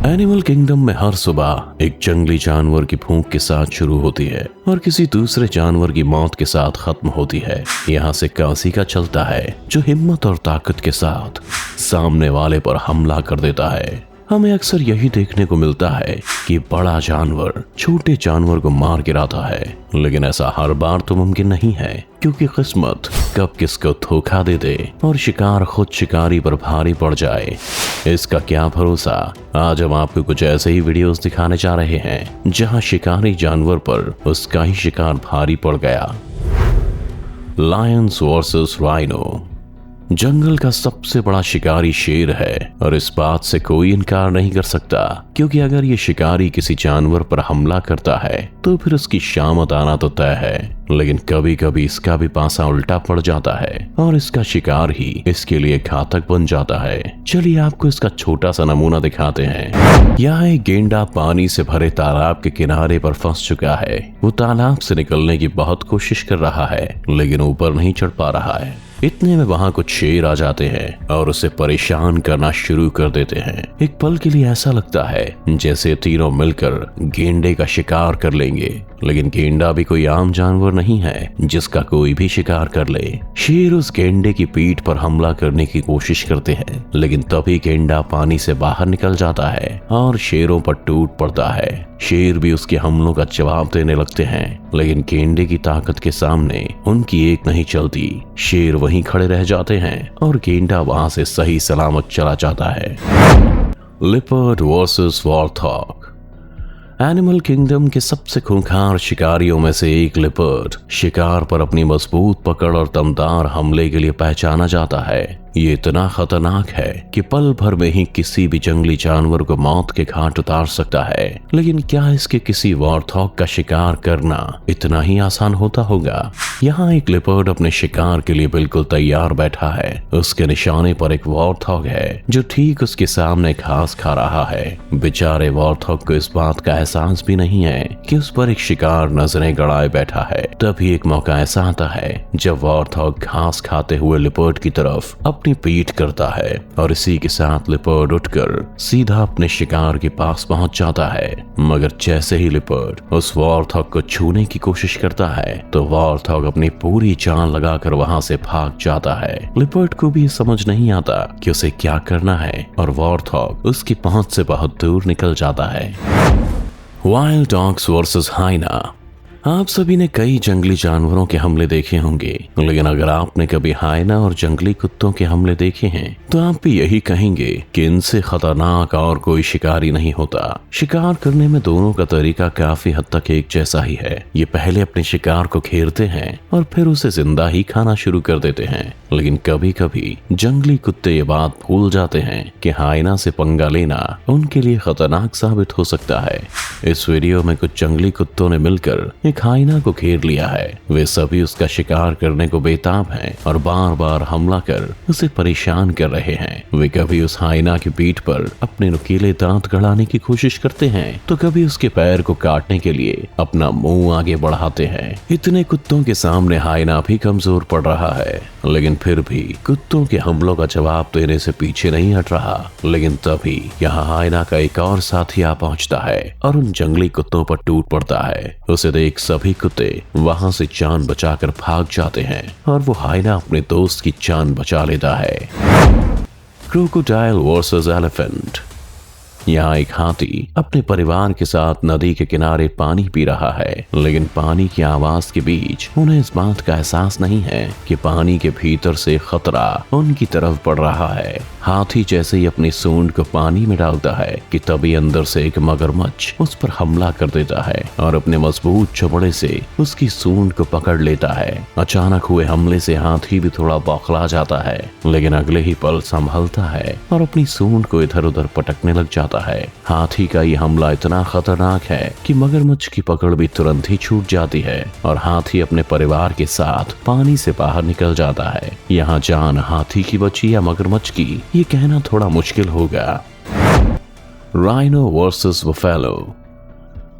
Animal kingdom में हर सुबह एक जंगली जानवर की भूख के साथ शुरू होती है और किसी दूसरे जानवर की मौत के साथ खत्म होती है। यहाँ से कासी का चलता है जो हिम्मत और ताकत के साथ सामने वाले पर हमला कर देता है। हमें अक्सर यही देखने को मिलता है कि बड़ा जानवर छोटे जानवर को मार गिराता है, लेकिन ऐसा हर बार तो मुमकिन नहीं है, क्योंकि किस्मत कब किसको धोखा दे दे और शिकार खुद शिकारी पर भारी पड़ जाए, इसका क्या भरोसा। आज हम आपको कुछ ऐसे ही वीडियोस दिखाने जा रहे हैं जहां शिकारी जानवर पर उसका ही शिकार भारी पड़ गया। Lions versus rhino. जंगल का सबसे बड़ा शिकारी शेर है और इस बात से कोई इनकार नहीं कर सकता, क्योंकि अगर ये शिकारी किसी जानवर पर हमला करता है तो फिर उसकी शामत आना तो तय है। लेकिन कभी कभी इसका भी पासा उल्टा पड़ जाता है और इसका शिकार ही इसके लिए घातक बन जाता है। चलिए आपको इसका छोटा सा नमूना दिखाते हैं। यहाँ एक गेंडा पानी से भरे तालाब के किनारे पर फंस चुका है। वो तालाब से निकलने की बहुत कोशिश कर रहा है, लेकिन ऊपर नहीं चढ़ पा रहा है। इतने में वहाँ कुछ शेर आ जाते हैं और उसे परेशान करना शुरू कर देते हैं। एक पल के लिए ऐसा लगता है जैसे तीनों मिलकर गेंडे का शिकार कर लेंगे, लेकिन गेंडा भी कोई आम जानवर नहीं है जिसका कोई भी शिकार कर ले। शेर उस गेंडे की पीठ पर हमला करने की कोशिश करते हैं, लेकिन तभी गेंडा पानी से बाहर निकल जाता है और शेरों पर टूट पड़ता है। शेर भी उसके हमलों का जवाब देने लगते हैं, लेकिन गेंडे की ताकत के सामने उनकी एक नहीं चलती। शेर वहीं खड़े रह जाते हैं और गेंडा वहां से सही सलामत चला जाता है। Leopard versus warthog. Animal kingdom के सबसे खूंखार शिकारियों में से एक लिपर्ड शिकार पर अपनी मजबूत पकड़ और दमदार हमले के लिए पहचाना जाता है। ये इतना खतरनाक है कि पल भर में ही किसी भी जंगली जानवर को मौत के घाट उतार सकता है। लेकिन क्या इसके किसी वॉर्थॉग का शिकार करना इतना ही आसान होता होगा? यहाँ एक लिपर्ड अपने शिकार के लिए बिल्कुल तैयार बैठा है। उसके निशाने पर एक वॉर्थॉग है जो ठीक उसके सामने घास खा रहा है। बेचारे वॉर्थॉग को इस बात का एहसास भी नहीं है कि उस पर एक शिकार नजरें गड़ाए बैठा है। तभी एक मौका ऐसा आता है जब वॉर्थॉग घास खाते हुए लिपर्ड की तरफ अपनी पीठ करता है और इसी के साथ लिपर्ड उठकर सीधा अपने शिकार के पास पहुंच जाता है। मगर जैसे ही लिपर्ड उस वॉर्थॉग को छूने की कोशिश करता है तो वॉर्थॉग अपनी पूरी जान लगाकर वहां से भाग जाता है। लिपर्ड को भी समझ नहीं आता कि उसे क्या करना है और वॉर्थॉग उसकी पहुंच से बहुत दूर निकल जाता है। Wild dogs versus hyena. आप सभी ने कई जंगली जानवरों के हमले देखे होंगे, लेकिन अगर आपने कभी हाइना और जंगली कुत्तों के हमले देखे हैं तो आप भी यही कहेंगे कि इनसे खतरनाक और कोई शिकारी नहीं होता। शिकार करने में दोनों का तरीका काफी हद तक एक जैसा ही है। ये पहले अपने शिकार को घेरते हैं और फिर उसे जिंदा ही खाना शुरू कर देते हैं। लेकिन कभी कभी जंगली कुत्ते ये बात भूल जाते हैं कि हाइना से पंगा लेना उनके लिए खतरनाक साबित हो सकता है। इस वीडियो में कुछ जंगली कुत्तों ने मिलकर हाइना को घेर लिया है। वे सभी उसका शिकार करने को बेताब हैं और बार बार हमला कर उसे परेशान कर रहे हैं। वे कभी उस हाइना की पीठ पर अपने नुकीले दांत गड़ाने की कोशिश करते हैं तो कभी उसके पैर को काटने के लिए अपना मुंह आगे बढ़ाते हैं। इतने कुत्तों के सामने हाइना भी कमजोर पड़ रहा है, लेकिन फिर भी कुत्तों के हमलों का जवाब देने से पीछे नहीं हट रहा। लेकिन तभी यहाँ हाइना का एक और साथी आ पहुंचता है और उन जंगली कुत्तों पर टूट पड़ता है। उसे देख सभी कुत्ते वहां से जान बचाकर भाग जाते हैं और वो हाइना अपने दोस्त की जान बचा लेता है। Crocodile versus elephant. यहाँ एक हाथी अपने परिवार के साथ नदी के किनारे पानी पी रहा है, लेकिन पानी की आवाज के बीच उन्हें इस बात का एहसास नहीं है कि पानी के भीतर से खतरा उनकी तरफ बढ़ रहा है। हाथी जैसे ही अपनी सूंड को पानी में डालता है कि तभी अंदर से एक मगरमच्छ उस पर हमला कर देता है और अपने मजबूत चमड़े से उसकी सूंड को पकड़ लेता है। अचानक हुए हमले से हाथी भी थोड़ा बौखला जाता है, लेकिन अगले ही पल संभलता है और अपनी सूंड को इधर उधर पटकने लग जाता है। हाथी का ये हमला इतना खतरनाक है कि मगरमच्छ की पकड़ भी तुरंत ही छूट जाती है और हाथी अपने परिवार के साथ पानी से बाहर निकल जाता है। यहाँ जान हाथी की बची या मगरमच्छ की, ये कहना थोड़ा मुश्किल होगा। Rhino versus buffalo.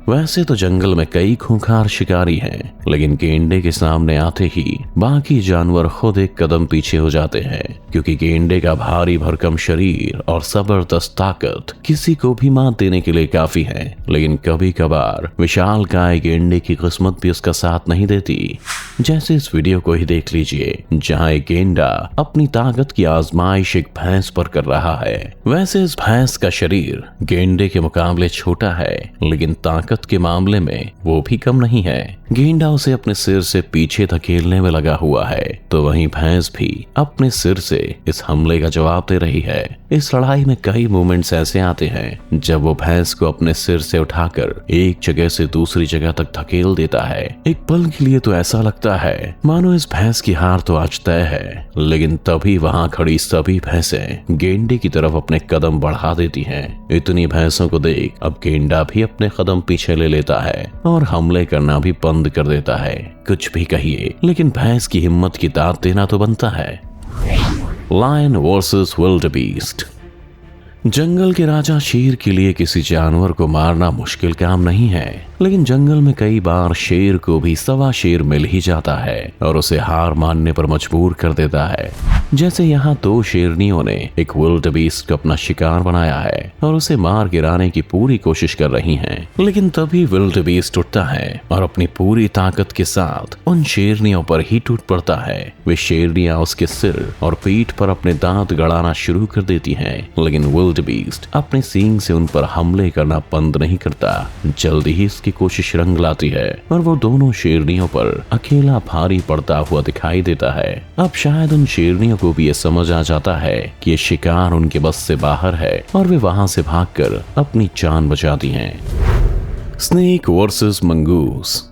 वैसे तो जंगल में कई खूंखार शिकारी हैं, लेकिन गेंडे के सामने आते ही बाकी जानवर खुद एक कदम पीछे हो जाते हैं, क्योंकि गेंडे का भारी भरकम शरीर और जबरदस्त ताकत किसी को भी मात देने के लिए काफी है। लेकिन कभी कभार विशालकाय गेंडे की किस्मत भी उसका साथ नहीं देती। जैसे इस वीडियो को ही देख लीजिए, जहाँ एक गेंडा अपनी ताकत की आजमाइश एक भैंस पर कर रहा है। वैसे इस भैंस का शरीर गेंडे के मुकाबले छोटा है, लेकिन ताकत के मामले में वो भी कम नहीं है। गेंडा उसे अपने सिर से पीछे धकेलने में लगा हुआ है, तो वहीं भैंस भी अपने सिर से इस हमले का जवाब दे रही है। इस लड़ाई में कई मोमेंट्स ऐसे आते हैं जब वो भैंस को अपने सिर से उठाकर एक जगह से दूसरी जगह तक धकेल देता है। एक पल के लिए तो ऐसा लगता है मानो इस भैंस की हार तो आज तय है, लेकिन तभी वहां खड़ी सभी भैंसें गेंडे की तरफ अपने कदम बढ़ा देती हैं। इतनी भैंसों को देख अब गेंडा भी अपने कदम पीछे ले लेता है और हमले करना भी बंद कर देता है। कुछ भी कहिए, लेकिन भैंस की हिम्मत की दाद देना तो बनता है। Lion versus विल्डबीस्ट। जंगल के राजा शेर के लिए किसी जानवर को मारना मुश्किल काम नहीं है, लेकिन जंगल में कई बार शेर को भी सवा शेर मिल ही जाता है और उसे हार मानने पर मजबूर कर देता है। जैसे यहाँ 2 शेरनियों ने एक विल्डबीस्ट को अपना शिकार बनाया है और उसे मार गिराने की पूरी कोशिश कर रही हैं, लेकिन तभी विल्डबीस्ट उठता है और अपनी पूरी ताकत के साथ उन शेरनियों पर ही टूट पड़ता है। वे शेरनियां उसके सिर और पीठ पर अपने दांत गड़ाना शुरू कर देती हैं, लेकिन विल्डबीस्ट अपने सींग से उन पर हमले करना बंद नहीं करता। जल्दी ही की कोशिश रंग लाती है और वो दोनों शेरनियों पर अकेला भारी पड़ता हुआ दिखाई देता है। अब शायद उन शेरनियों को भी ये समझ आ जाता है कि ये शिकार उनके बस से बाहर है और वे वहां से भागकर अपनी जान बचाती हैं। Snake versus mongoose.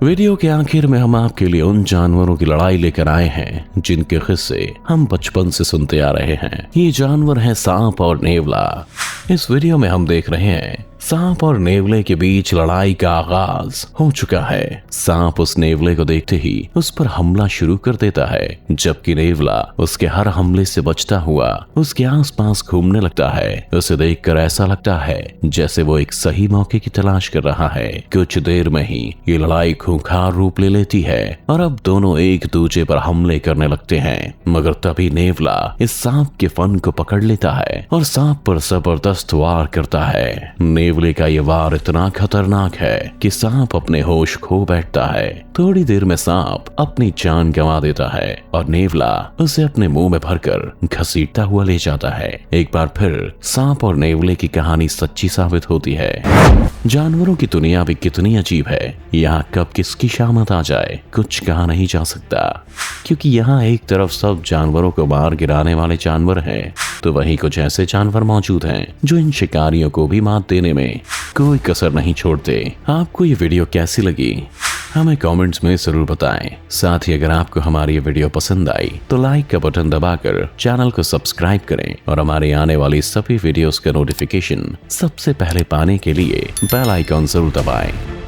वीडियो के आखिर में हम आपके लिए उन जानवरों की लड़ाई लेकर आए हैं जिनके किस्से हम बचपन से सुनते आ रहे हैं। ये जानवर है सांप और नेवला। इस वीडियो में हम देख रहे हैं सांप और नेवले के बीच लड़ाई का आगाज हो चुका है। सांप उस नेवले को देखते ही उस पर हमला शुरू कर देता है, जबकि नेवला उसके हर हमले से बचता हुआ उसके आसपास घूमने लगता है। उसे देखकर ऐसा लगता है जैसे वो एक सही मौके की तलाश कर रहा है। कुछ देर में ही ये लड़ाई खूंखार रूप ले लेती है और अब दोनों एक दूसरे पर हमले करने लगते हैं, मगर तभी नेवला इस सांप के फन को पकड़ लेता है और सांप पर जबरदस्त वार करता है। नेवले का ये वार इतना खतरनाक है कि सांप अपने होश खो बैठता है। थोड़ी देर में सांप अपनी जान गंवा देता है और नेवला उसे अपने मुंह में भरकर घसीटता हुआ ले जाता है। एक बार फिर सांप और नेवले की कहानी सच्ची साबित होती है। जानवरों की दुनिया भी कितनी अजीब है। यहाँ कब किसकी शामत आ जाए कुछ कहा नहीं जा सकता, क्योंकि यहाँ एक तरफ सब जानवरों को मार गिराने वाले जानवर हैं, तो वहीं कुछ ऐसे जानवर मौजूद हैं जो इन शिकारियों को भी मात देने में कोई कसर नहीं छोड़ते। आपको ये वीडियो कैसी लगी हमें कमेंट्स में जरूर बताएं। साथ ही अगर आपको हमारी ये वीडियो पसंद आई तो लाइक का बटन दबाकर चैनल को सब्सक्राइब करें और हमारे आने वाली सभी वीडियोस का नोटिफिकेशन सबसे पहले पाने के लिए बेल आइकॉन जरूर दबाएं।